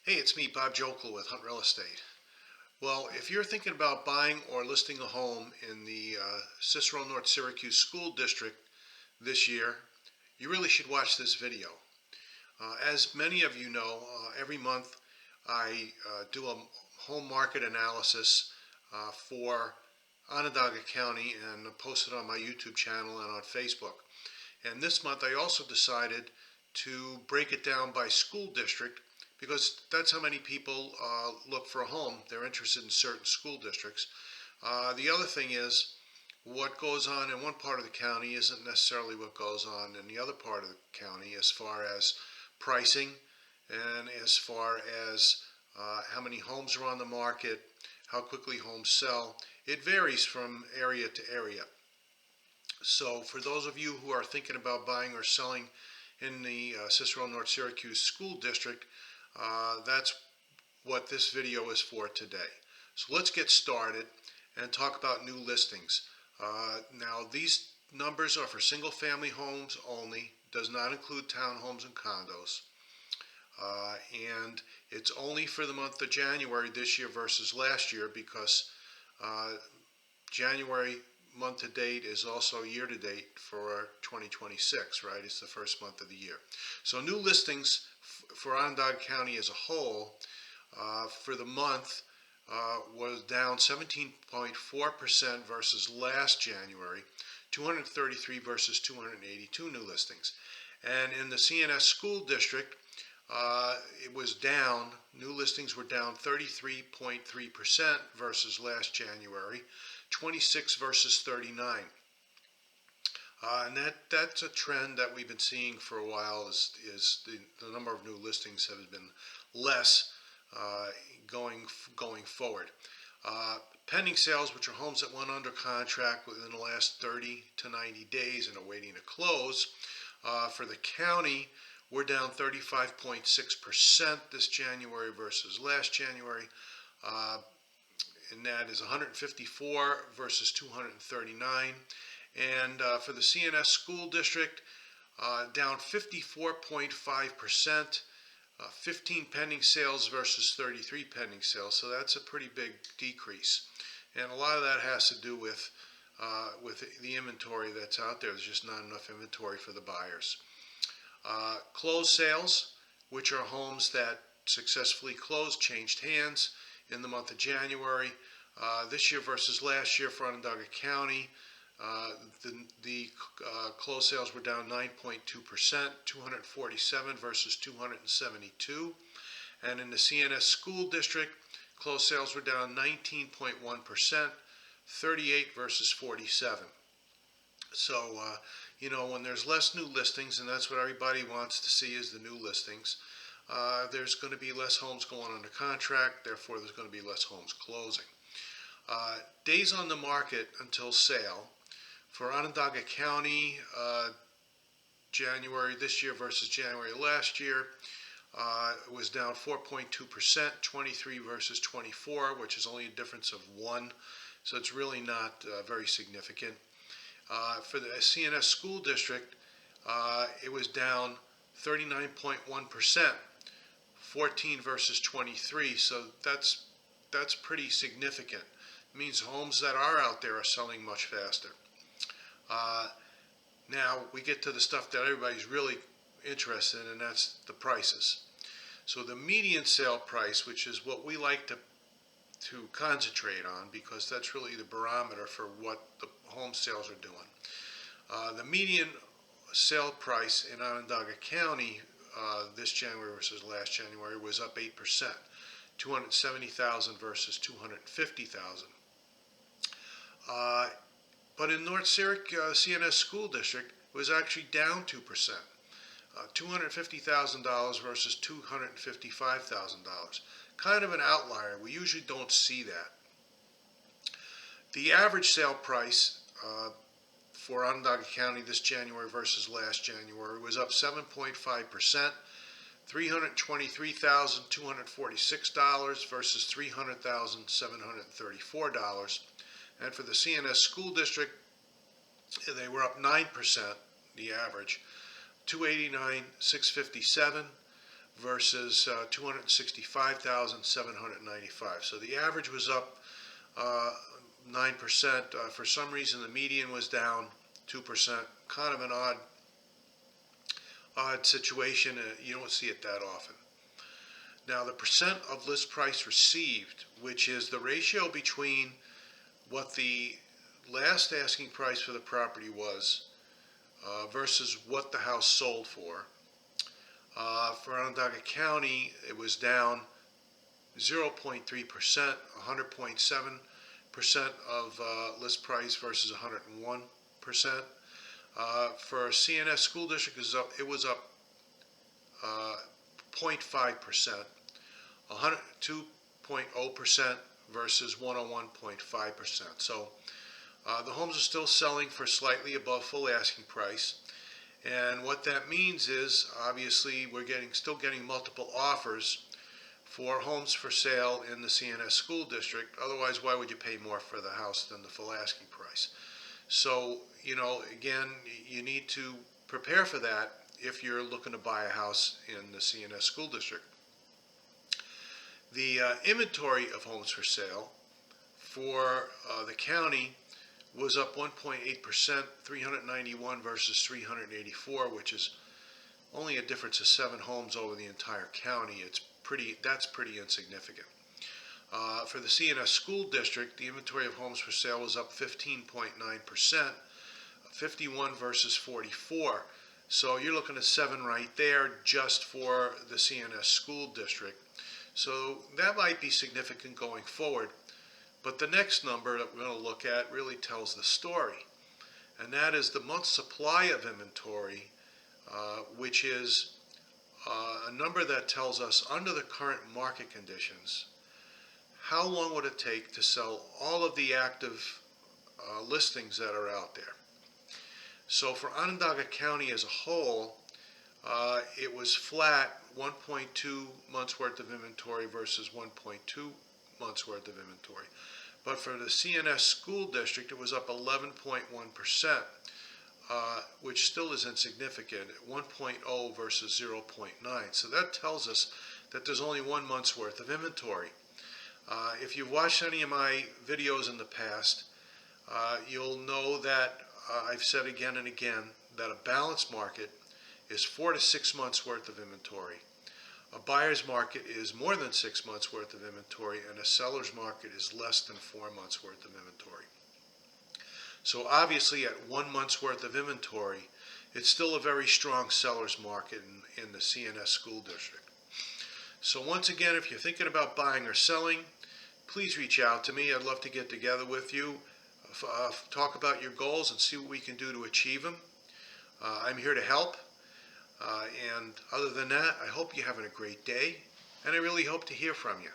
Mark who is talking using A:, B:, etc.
A: Hey, it's me, Bob Jokel with Hunt Real Estate. Well, if you're thinking about buying or listing a home in the Cicero North Syracuse School District this year, you really should watch this video. As many of you know, every month I do a home market analysis for Onondaga County and post it on my YouTube channel and on Facebook. And this month I also decided to break it down by school district because that's how many people look for a home. They're interested in certain school districts. The other thing is what goes on in one part of the county isn't necessarily what goes on in the other part of the county as far as pricing and as far as how many homes are on the market, how quickly homes sell. It varies from area to area. So for those of you who are thinking about buying or selling in the Cicero North Syracuse School District, that's what this video is for today. So let's get started and talk about new listings. Now these numbers are for single family homes only, does not include townhomes and condos. And it's only for the month of January this year versus last year because January month to date is also year to date for 2026, right? It's the first month of the year. So new listings for Onondaga County as a whole for the month was down 17.4% versus last January, 233 versus 282 new listings. And in the CNS School District, it was down, new listings were down 33.3% versus last January, 26 versus 39. And that's a trend that we've been seeing for a while is the number of new listings has been less going forward. Pending sales, which are homes that went under contract within the last 30 to 90 days and are waiting to close, for the county, we're down 35.6% this January versus last January. And that is 154 versus 239. And for the CNS School District, down 54.5%, 15 pending sales versus 33 pending sales. So that's a pretty big decrease. And a lot of that has to do with the inventory that's out there. There's just not enough inventory for the buyers. Closed sales, which are homes that successfully closed, changed hands in the month of January. This year versus last year for Onondaga County, the closed sales were down 9.2%, 247 versus 272. And in the CNS School District, closed sales were down 19.1%, 38 versus 47. So, when there's less new listings, and that's what everybody wants to see is the new listings, there's going to be less homes going under contract, therefore there's going to be less homes closing. Days on the market until sale for Onondaga County, January this year versus January last year, it was down 4.2%, 23 versus 24, which is only a difference of 1, so it's really not very significant. For the CNS School District, it was down 39.1%, 14 versus 23, so that's pretty significant. It means homes that are out there are selling much faster. Now we get to the stuff that everybody's really interested in, and that's the prices. So the median sale price, which is what we like to concentrate on because that's really the barometer for what the home sales are doing. The median sale price in Onondaga County this January versus last January was up 8%, 270,000 versus 250,000. But in North Syracuse CNS School District, it was actually down 2%, $250,000 versus $255,000. Kind of an outlier. We usually don't see that. The average sale price for Onondaga County this January versus last January was up 7.5%, $323,246 versus $300,734. And for the CNS School District, they were up 9%, the average, $289,657 versus 265,795. So the average was up 9%. For some reason, the median was down 2%. Kind of an odd situation. You don't see it that often. Now, the percent of list price received, which is the ratio between what the last asking price for the property was versus what the house sold for. For Onondaga County, it was down 0.3%, 100.7% of list price versus 101%. For CNS School District, it was up 0.5%, 2.0% versus 101.5%. So the homes are still selling for slightly above full asking price. And what that means is, obviously, we're still getting multiple offers for homes for sale in the CNS School District. Otherwise, why would you pay more for the house than the full asking price? So, again, you need to prepare for that if you're looking to buy a house in the CNS School District. The inventory of homes for sale for the county was up 1.8%, 391 versus 384, which is only a difference of 7 homes over the entire county. That's pretty insignificant. For the CNS School District, the inventory of homes for sale was up 15.9%, 51 versus 44. So you're looking at 7 right there just for the CNS School District. So that might be significant going forward. But the next number that we're going to look at really tells the story. And that is the month's supply of inventory, which is a number that tells us, under the current market conditions, how long would it take to sell all of the active listings that are out there. So for Onondaga County as a whole, it was flat, 1.2 months worth of inventory versus 1.2 months worth of inventory. But for the CNS School District, it was up 11.1%, which still is insignificant, 1.0 versus 0.9. So that tells us that there's only 1 month's worth of inventory. If you've watched any of my videos in the past, you'll know that I've said again and again that a balanced market is 4 to 6 months worth of inventory. A buyer's market is more than 6 months worth of inventory, and a seller's market is less than 4 months worth of inventory. So obviously at 1 month's worth of inventory, it's still a very strong seller's market in the CNS School District. So once again, if you're thinking about buying or selling, please reach out to me. I'd love to get together with you, talk about your goals and see what we can do to achieve them. I'm here to help. And other than that, I hope you're having a great day, and I really hope to hear from you.